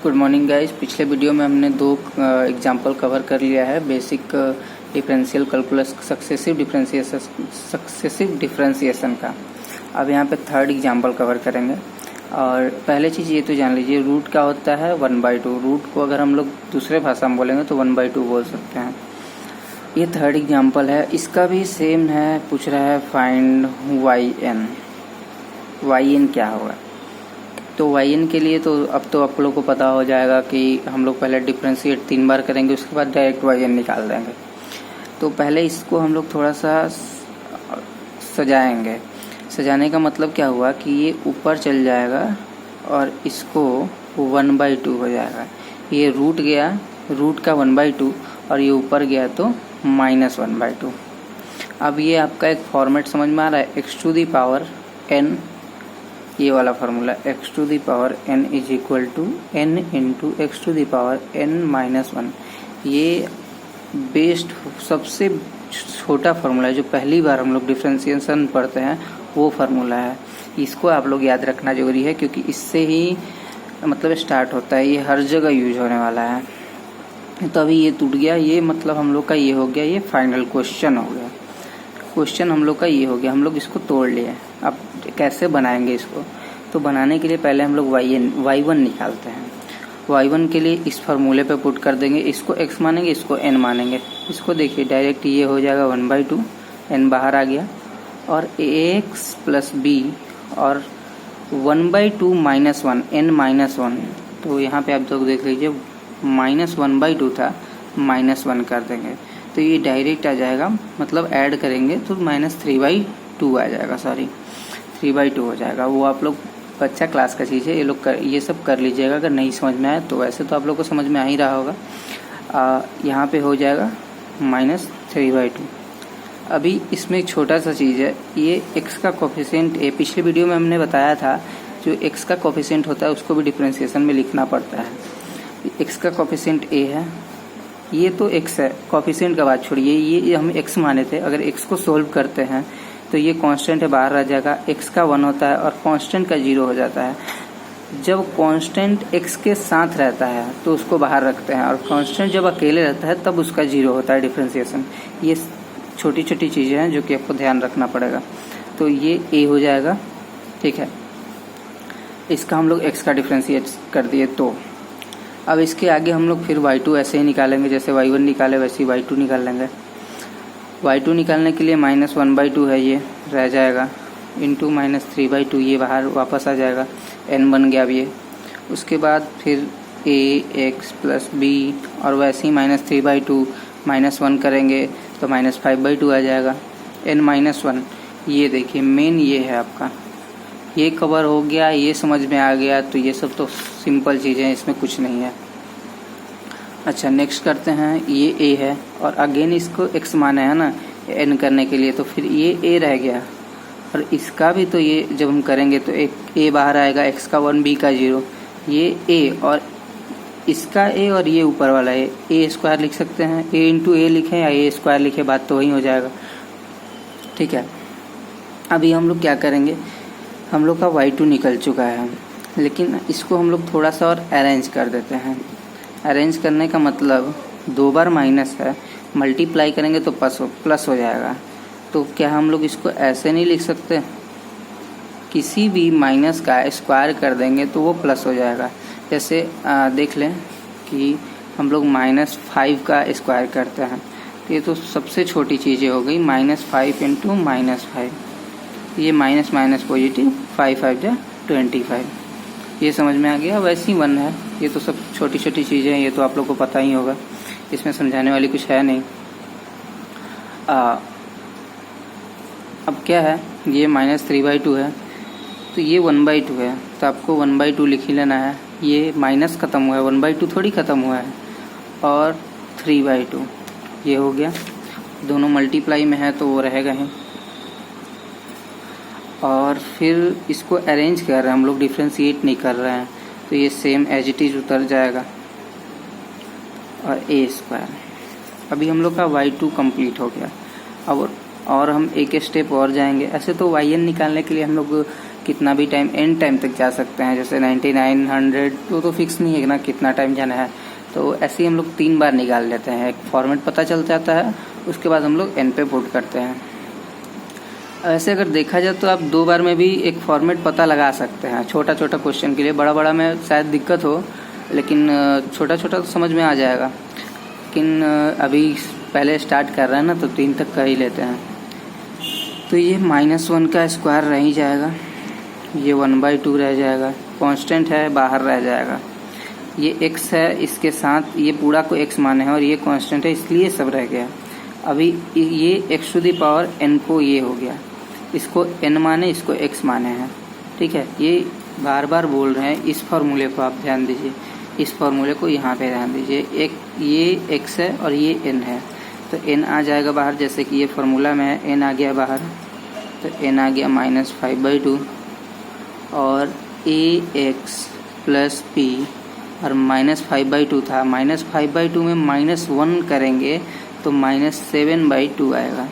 Good morning guys. पिछले video में हमने दो एग्जाम्पल कवर कर लिया है, basic differential calculus successive differentiation का। अब यहाँ पे थर्ड एग्जाम्पल कवर करेंगे। और पहले चीज़ ये तो जान लीजिए, रूट क्या होता है 1/2। रूट को अगर हम लोग दूसरे भाषा में बोलेंगे तो 1/2 बोल सकते हैं। ये थर्ड एग्जाम्पल है, इसका भी सेम है। पूछ रहा है फाइंड yn क्या होगा। तो yn के लिए तो अब तो आप लोग को पता हो जाएगा कि हम लोग पहले डिफरेंशिएट 3 बार करेंगे, उसके बाद डायरेक्ट yn निकाल देंगे। तो पहले इसको हम लोग थोड़ा सा सजाएंगे। सजाने का मतलब क्या हुआ कि ये ऊपर चल जाएगा और इसको 1/2 हो जाएगा। ये रूट गया, रूट का 1/2 और ये ऊपर गया तो -1/2। अब ये आपका एक फॉर्मेट समझ में आ रहा है, x⁴n, ये वाला formula x⁴n is equal to n into x⁴n -1। ये बेस्ट सबसे छोटा फार्मूला है, जो पहली बार हम लोग डिफरेंशिएशन पढ़ते हैं वो फार्मूला है। इसको आप लोग याद रखना जरूरी है, क्योंकि इससे ही मतलब स्टार्ट होता है, ये हर जगह यूज होने वाला है। तो अभी ये टूट गया, ये मतलब हम लोग का ये हो गया, ये फाइनल क्वेश्चन हो गया। क्वेश्चन हम लोग का ये हो गया, हम लोग इसको तोड़ लिए। अब कैसे बनाएंगे इसको? तो बनाने के लिए पहले हम लोग y1 निकालते हैं। y1 के लिए इस फार्मूले पे पुट कर देंगे, इसको x मानेंगे, इसको n मानेंगे। इसको देखिए डायरेक्ट ये हो जाएगा 1/2, n बाहर आ गया, और ax प्लस b और 1/2 -1 n -1। तो यहाँ पे आप लोग देख लीजिए -1/2 था, -1 कर देंगे तो ये डायरेक्ट आ जाएगा, मतलब ऐड करेंगे तो -3/2 आ जाएगा, सॉरी 3/2 हो जाएगा। वो आप लोग बच्चा क्लास का चीज़ है, ये लोग ये सब कर लीजिएगा अगर नहीं समझ में आए तो। वैसे तो आप लोग को समझ में आ ही रहा होगा। यहाँ पे हो जाएगा -3/2। अभी इसमें एक छोटा सा चीज़ है, ये x का कोफिशिएंट a, पिछले वीडियो में हमने बताया था जो x का कोफिशिएंट होता है उसको भी डिफरेंशिएशन में लिखना पड़ता है। x का कोफिशिएंट a है, ये तो x है, कोफिशिएंट का बात छोड़िए, ये हम x माने थे। अगर x को सोल्व करते हैं तो ये कांस्टेंट है, बाहर आ जाएगा, x का 1 होता है और कांस्टेंट का 0 हो जाता है। जब कांस्टेंट x के साथ रहता है तो उसको बाहर रखते हैं, और कांस्टेंट जब अकेले रहता है तब उसका 0 होता है डिफरेंशिएशन। ये छोटी छोटी चीज़ें हैं जो कि आपको ध्यान रखना पड़ेगा। तो ये a हो जाएगा, ठीक है। इसका हम लोग x का डिफरेंशिएट कर दिए। तो अब इसके आगे हम लोग फिर y2 ऐसे ही निकालेंगे, जैसे y1 निकाले वैसे ही y2 निकाल लेंगे। y2 निकालने के लिए -1/2 है, ये रह जाएगा, इंटू -3/2, ये बाहर वापस आ जाएगा, n बन गया अब ये। उसके बाद फिर ax प्लस b और वैसे ही -3/2 -1 करेंगे तो -5/2 आ जाएगा, n -1। ये देखिए मेन ये है आपका, ये कवर हो गया, ये समझ में आ गया। तो ये सब तो सिंपल चीज़ें हैं, इसमें कुछ नहीं है। अच्छा नेक्स्ट करते हैं, ये a है और अगेन इसको x माना है ना n करने के लिए, तो फिर ये a रह गया और इसका भी तो ये जब हम करेंगे तो एक a बाहर आएगा, x का 1 b का 0, ये a और इसका a और ये ऊपर वाला a² लिख सकते हैं, a इंटू a लिखें या a² लिखें, बात तो वही हो जाएगा, ठीक है। अभी हम लोग क्या करेंगे, हम लोग का y2 निकल चुका है, लेकिन इसको हम लोग थोड़ा सा और अरेंज कर देते हैं। अरेंज करने का मतलब 2 बार माइनस है, मल्टीप्लाई करेंगे तो प्लस हो जाएगा। तो क्या हम लोग इसको ऐसे नहीं लिख सकते, किसी भी माइनस का स्क्वायर कर देंगे तो वो प्लस हो जाएगा। जैसे देख लें कि हम लोग -5 का स्क्वायर करते हैं, ये तो सबसे छोटी चीज़ें हो गई, -5 इंटू -5, ये माइनस माइनस पॉजिटिव, 5 5 जा 25, ये समझ में आ गया। वैसे ही 1 है, ये तो सब छोटी छोटी चीज़ें हैं, ये तो आप लोग को पता ही होगा, इसमें समझाने वाली कुछ है नहीं। अब क्या है, ये -3/2 है तो ये 1/2 है, तो आपको 1/2 लिख ही लेना है। ये माइनस ख़त्म हुआ है, 1/2 थोड़ी ख़त्म हुआ है, और 3/2 ये हो गया। दोनों मल्टीप्लाई में है तो वो रहेगा ही। और फिर इसको अरेंज कर रहे हैं हम लोग, डिफ्रेंशिएट नहीं कर रहे हैं, तो ये सेम एज इट इज़ उतर जाएगा, और a²। अभी हम लोग का y2 कंप्लीट हो गया। अब और हम एक स्टेप और जाएंगे। ऐसे तो yn निकालने के लिए हम लोग कितना भी टाइम एन टाइम तक जा सकते हैं, जैसे 99, 100 तो फिक्स नहीं है ना कितना टाइम जाना है। तो ऐसे ही हम लोग 3 बार निकाल लेते हैं, एक फॉर्मेट पता चल जाता है, उसके बाद हम लोग एन पे पुट करते हैं। ऐसे अगर देखा जाए तो आप 2 बार में भी एक फॉर्मेट पता लगा सकते हैं, छोटा छोटा क्वेश्चन के लिए। बड़ा बड़ा में शायद दिक्कत हो, लेकिन छोटा छोटा तो समझ में आ जाएगा। लेकिन अभी पहले स्टार्ट कर रहे हैं ना, तो 3 तक कर ही लेते हैं। तो ये -1 का स्क्वायर रह ही जाएगा, ये 1/2 रह जाएगा, कांस्टेंट है बाहर रह जाएगा। ये x है, इसके साथ ये पूरा को x माने हैं और ये कांस्टेंट है, इसलिए सब रह गया। अभी ये x⁴n को ये हो गया, इसको n माने, इसको x माने हैं, ठीक है। ये बार बार बोल रहे हैं, इस फार्मूले को आप ध्यान दीजिए, इस फार्मूले को यहाँ पे ध्यान दीजिए। ये x है और ये n है, तो n आ जाएगा बाहर, जैसे कि ये फार्मूला में है, n आ गया बाहर, तो n आ गया -5/2 और ax + p और -5/2 था, -5/2 में -1 करेंगे तो -7/2 आएगा।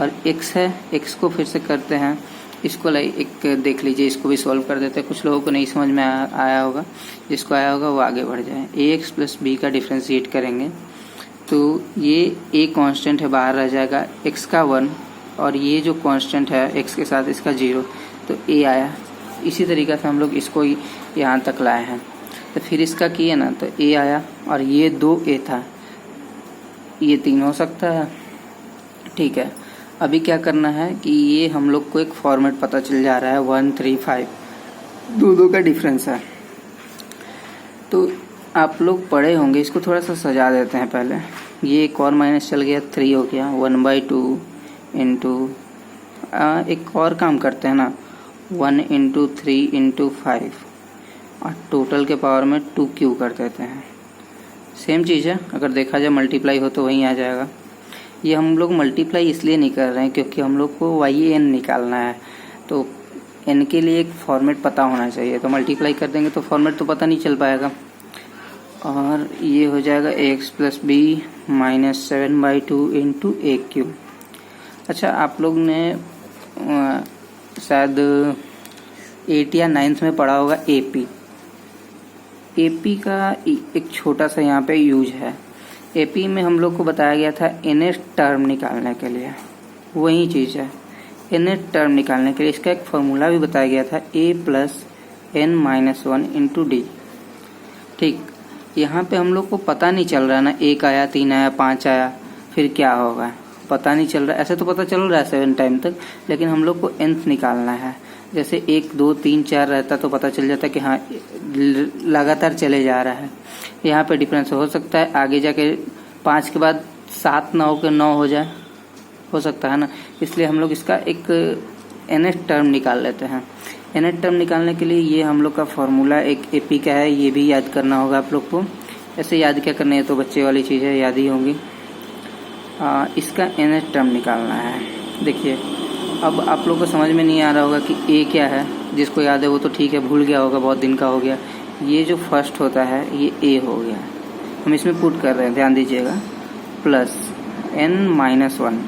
और x है, x को फिर से करते हैं, इसको एक देख लीजिए, इसको भी सॉल्व कर देते हैं। कुछ लोगों को नहीं समझ में आया होगा, जिसको आया होगा वो आगे बढ़ जाए। ax + b का डिफ्रेंशिएट करेंगे तो ये a कांस्टेंट है, बाहर रह जाएगा, x का 1 और ये जो कांस्टेंट है x के साथ इसका 0, तो a आया। इसी तरीके से हम लोग इसको यहाँ तक लाए हैं। तो फिर इसका किए ना, तो a आया और ये 2a था, ये 3 हो सकता है, ठीक है। अभी क्या करना है कि ये हम लोग को एक फॉर्मेट पता चल जा रहा है, 1, 3, 5, दो का डिफरेंस है। तो आप लोग पढ़े होंगे, इसको थोड़ा सा सजा देते हैं पहले। ये एक और माइनस चल गया, 3 हो गया, 1/2 इंटू एक और काम करते हैं ना, 1 × 3 × 5 और टोटल के पावर में 2 कर देते हैं। सेम चीज़ है, अगर देखा जाए मल्टीप्लाई हो तो वहीं आ जाएगा। ये हम लोग मल्टीप्लाई इसलिए नहीं कर रहे हैं क्योंकि हम लोग को yn निकालना है, तो n के लिए एक फॉर्मेट पता होना चाहिए। तो मल्टीप्लाई कर देंगे तो फॉर्मेट तो पता नहीं चल पाएगा। और ये हो जाएगा ax + b -7/2 × a³। अच्छा, आप लोग ने शायद 8th या 9th में पढ़ा होगा AP का एक छोटा सा यहाँ पे यूज है। AP में हम लोग को बताया गया था nth टर्म निकालने के लिए, वही चीज़ है। nth टर्म निकालने के लिए इसका एक फार्मूला भी बताया गया था, a + n - 1 × d। ठीक, यहाँ पे हम लोग को पता नहीं चल रहा ना, 1 आया, 3 आया, 5 आया, फिर क्या होगा पता नहीं चल रहा। ऐसे तो पता चल रहा है 7 टाइम तक, लेकिन हम लोग को nth निकालना है। जैसे 1, 2, 3, 4 रहता तो पता चल जाता कि हाँ लगातार चले जा रहा है। यहाँ पे डिफरेंस हो सकता है, आगे जाके 5 के बाद 7 ना हो के 9 हो जाए, हो सकता है ना। इसलिए हम लोग इसका एक nth टर्म निकाल लेते हैं। nth टर्म निकालने के लिए ये हम लोग का फॉर्मूला एक AP का है, ये भी याद करना होगा आप लोग को। ऐसे याद क्या करना है, तो बच्चे वाली चीज़ें याद ही होंगी। इसका nth टर्म निकालना है। देखिए, अब आप लोग को समझ में नहीं आ रहा होगा कि a क्या है, जिसको याद है वो तो ठीक है, भूल गया होगा, बहुत दिन का हो गया। ये जो फर्स्ट होता है ये a हो गया, हम इसमें पुट कर रहे हैं, ध्यान दीजिएगा, +n - 1।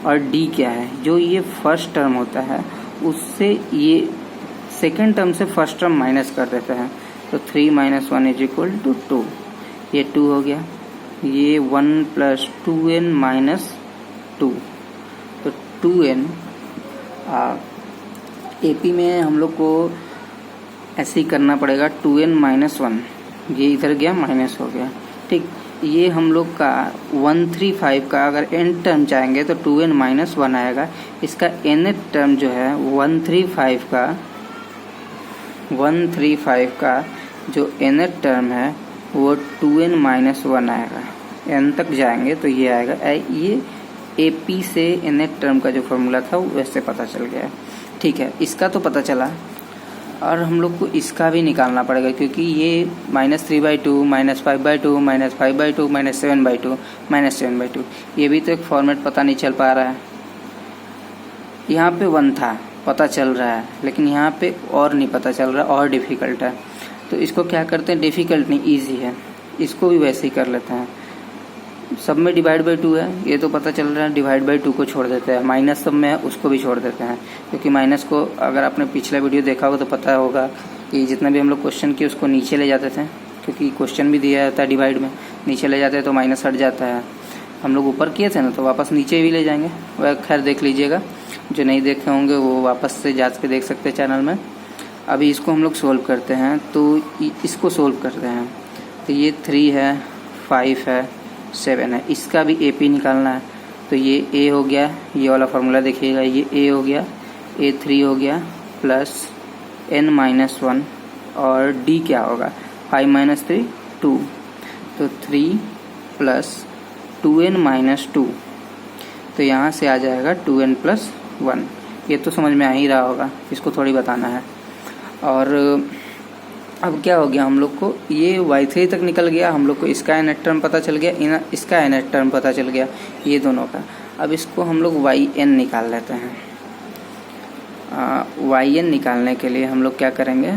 और d क्या है, जो ये फर्स्ट टर्म होता है उससे ये सेकेंड टर्म से फर्स्ट टर्म माइनस कर देते हैं, तो 3 - 1 = 2, ये 2 हो गया। ये 1 + 2n - 2, तो 2n। AP में हम लोग को ऐसे ही करना पड़ेगा, 2n - 1, ये इधर गया माइनस हो गया, ठीक। ये हम लोग का 135 का अगर n टर्म चाहेंगे तो 2n - 1 आएगा। इसका nth टर्म जो है 135 का जो nth टर्म है वो 2n - 1 आएगा। n तक जाएंगे तो ये आएगा। ये AP से nth टर्म का जो फॉर्मूला था वो वैसे पता चल गया, ठीक है। इसका तो पता चला, और हम लोग को इसका भी निकालना पड़ेगा, क्योंकि ये -3/2 -5/2 -5/2 -7/2 -7/2, ये भी तो एक फॉर्मेट पता नहीं चल पा रहा है। यहाँ पे 1 था, पता चल रहा है, लेकिन यहाँ पे और नहीं पता चल रहा, और डिफ़िकल्ट है। तो इसको क्या करते हैं, डिफ़िकल्ट नहीं, ईजी है, इसको भी वैसे ही कर लेते हैं। सब में डिवाइड बाई 2 है, ये तो पता चल रहा है। डिवाइड बाई 2 को छोड़ देते हैं, माइनस सब में है उसको भी छोड़ देते हैं, क्योंकि माइनस को अगर आपने पिछला वीडियो देखा होगा तो पता होगा कि जितना भी हम लोग क्वेश्चन किए उसको नीचे ले जाते थे, क्योंकि क्वेश्चन भी दिया जाता है डिवाइड में, नीचे ले जाते हैं तो माइनस हट जाता है। हम लोग ऊपर किए थे ना तो वापस नीचे भी ले जाएंगे, वह खैर देख लीजिएगा, जो नहीं देखे होंगे वो वापस से जांच के देख सकते हैं चैनल में। अभी इसको हम लोग सोल्व करते हैं, तो इसको सोल्व करते हैं। तो ये 3 है, 5 है, 7 है, इसका भी AP निकालना है। तो ये A हो गया, ये वाला फार्मूला देखिएगा, ये A हो गया, A3 हो गया प्लस n-1 और D क्या होगा 5 - 3 2, तो 3 प्लस 2n-2, तो यहाँ से आ जाएगा 2n + 1। ये तो समझ में आ ही रहा होगा, इसको थोड़ी बताना है। और अब क्या हो गया हम लोग को, ये y3 तक निकल गया, हम लोग को इसका nth टर्म पता चल गया, इसका nth टर्म पता चल गया, ये दोनों का। अब इसको हम लोग yn निकाल लेते हैं। yn निकालने के लिए हम लोग क्या करेंगे,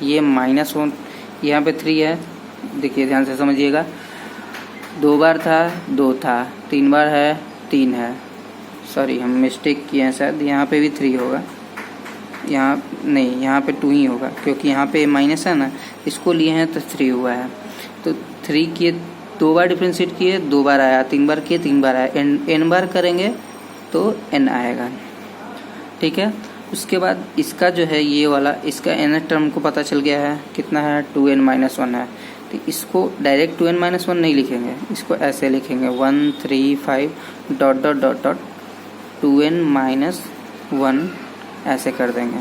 ये -1 यहाँ पे 3 है, देखिए ध्यान से समझिएगा, 2 बार था 2 था, 3 बार है 3 है, सॉरी हम मिस्टेक किए हैं शायद, यहाँ पे भी 3 होगा, यहाँ नहीं, यहाँ पे 2 ही होगा, क्योंकि यहाँ पे माइनस है ना, इसको लिए हैं तो 3 हुआ है। तो 3 किए 2 बार डिफ्रेंशिएट किए 2 बार आया, 3 बार किए 3 बार आया, n बार करेंगे तो n आएगा, ठीक है। उसके बाद इसका जो है ये वाला, इसका nth टर्म को पता चल गया है, कितना है 2n-1 है। तो इसको डायरेक्ट 2n-1 नहीं लिखेंगे, इसको ऐसे लिखेंगे 1 3 5 ... 2n-1 ऐसे कर देंगे।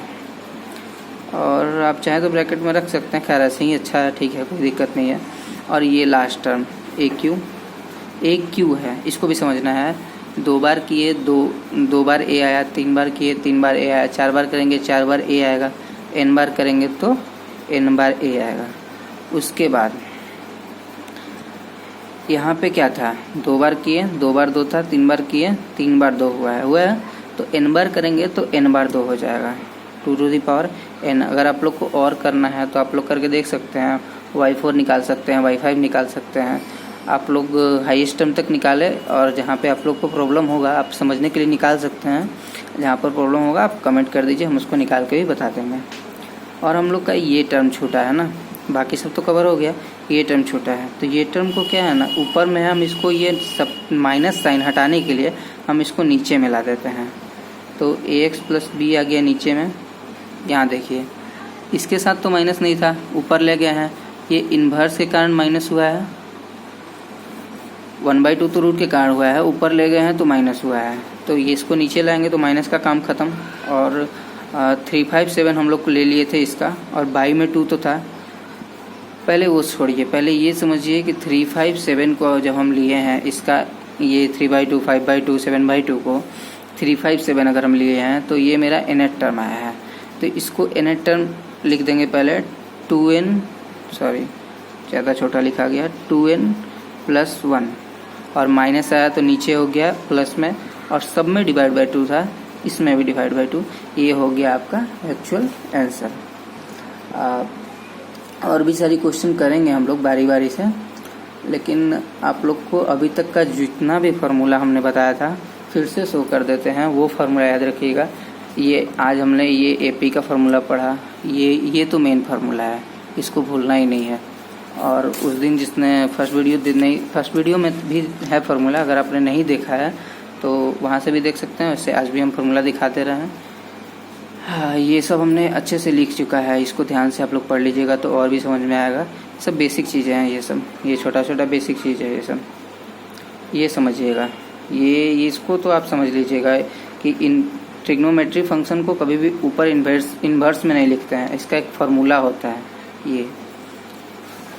और आप चाहें तो ब्रैकेट में रख सकते हैं, खैर ऐसे ही अच्छा है, ठीक है, कोई दिक्कत नहीं है। और ये लास्ट टर्म AQ है, इसको भी समझना है। 2 बार किए 2 बार A आया, 3 बार किए 3 बार A आया, 4 बार करेंगे 4 बार A आएगा, n बार करेंगे तो n बार A आएगा। उसके बाद यहाँ पे क्या था, 2 बार किए 2 बार 2 था, 3 बार किए 3 बार 2 हुआ है, तो n बार करेंगे तो n बार 2 हो जाएगा, 2n। अगर आप लोग को और करना है तो आप लोग करके देख सकते हैं, y4 निकाल सकते हैं, y5 निकाल सकते हैं, आप लोग हाईएस्ट टर्म तक निकाले, और जहाँ पे आप लोग को प्रॉब्लम होगा आप समझने के लिए निकाल सकते हैं, जहाँ पर प्रॉब्लम होगा आप कमेंट कर दीजिए, हम उसको निकाल के भी बता देंगे। और हम लोग का ये टर्म छूटा है ना, बाकी सब तो कवर हो गया, ये टर्म छोटा है। तो ये टर्म को क्या है ना, ऊपर में हम इसको ये सब माइनस साइन हटाने के लिए हम इसको नीचे में ला देते हैं, तो ax + b आ गया नीचे में। यहाँ देखिए इसके साथ तो माइनस नहीं था, ऊपर ले गए हैं, ये इन्वर्स के कारण माइनस हुआ है, 1/2 तो रूट के कारण हुआ है, ऊपर ले गए हैं तो माइनस हुआ है, तो ये इसको नीचे लाएंगे तो माइनस का काम ख़त्म। और 3 5 7 हम लोग को ले लिए थे इसका, और बाई में 2 तो था, पहले वो छोड़िए, पहले ये समझिए कि 3 5 7 को जब हम लिए हैं, इसका ये 3/2 5/2 7/2 को 3 5 7 अगर हम लिए हैं तो ये मेरा nth टर्म आया है। तो इसको nth टर्म लिख देंगे पहले 2n, सॉरी ज़्यादा छोटा लिखा गया, 2n + 1, और माइनस आया तो नीचे हो गया प्लस में, और सब में डिवाइड बाई 2 था, इसमें भी डिवाइड बाई 2, ये हो गया आपका एक्चुअल आंसर। और भी सारी क्वेश्चन करेंगे हम लोग बारी बारी से, लेकिन आप लोग को अभी तक का जितना भी फार्मूला हमने बताया था फिर से शो कर देते हैं, वो फार्मूला याद रखिएगा। ये आज हमने ये AP का फार्मूला पढ़ा, ये तो मेन फार्मूला है, इसको भूलना ही नहीं है। और उस दिन जिसने फर्स्ट वीडियो में भी है फार्मूला, अगर आपने नहीं देखा है तो वहाँ से भी देख सकते हैं, वैसे आज भी हम फार्मूला दिखाते रहे हैं। हाँ, ये सब हमने अच्छे से लिख चुका है, इसको ध्यान से आप लोग पढ़ लीजिएगा तो और भी समझ में आएगा। सब बेसिक चीज़ें हैं, ये सब ये छोटा छोटा बेसिक चीज़ है, ये सब ये समझिएगा। ये इसको तो आप समझ लीजिएगा कि इन ट्रिग्नोमेट्री फंक्शन को कभी भी ऊपर इन्वर्स में नहीं लिखते हैं, इसका एक फार्मूला होता है।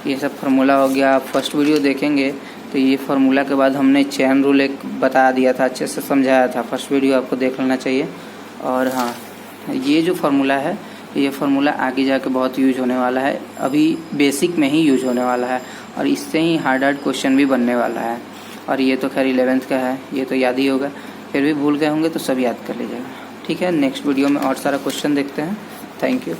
ये सब फार्मूला हो गया। आप फर्स्ट वीडियो देखेंगे तो ये फार्मूला के बाद हमने चेन रूल एक बता दिया था, अच्छे से समझाया था, फर्स्ट वीडियो आपको देख लेना चाहिए। और हाँ, ये जो फार्मूला है ये फार्मूला आगे जाके बहुत यूज होने वाला है, अभी बेसिक में ही यूज होने वाला है, और इससे ही हार्ड क्वेश्चन भी बनने वाला है। और ये तो खैर 11th का है, ये तो याद ही होगा, फिर भी भूल गए होंगे तो सब याद कर लीजिएगा। ठीक है, नेक्स्ट वीडियो में और सारा क्वेश्चन देखते हैं। Thank you.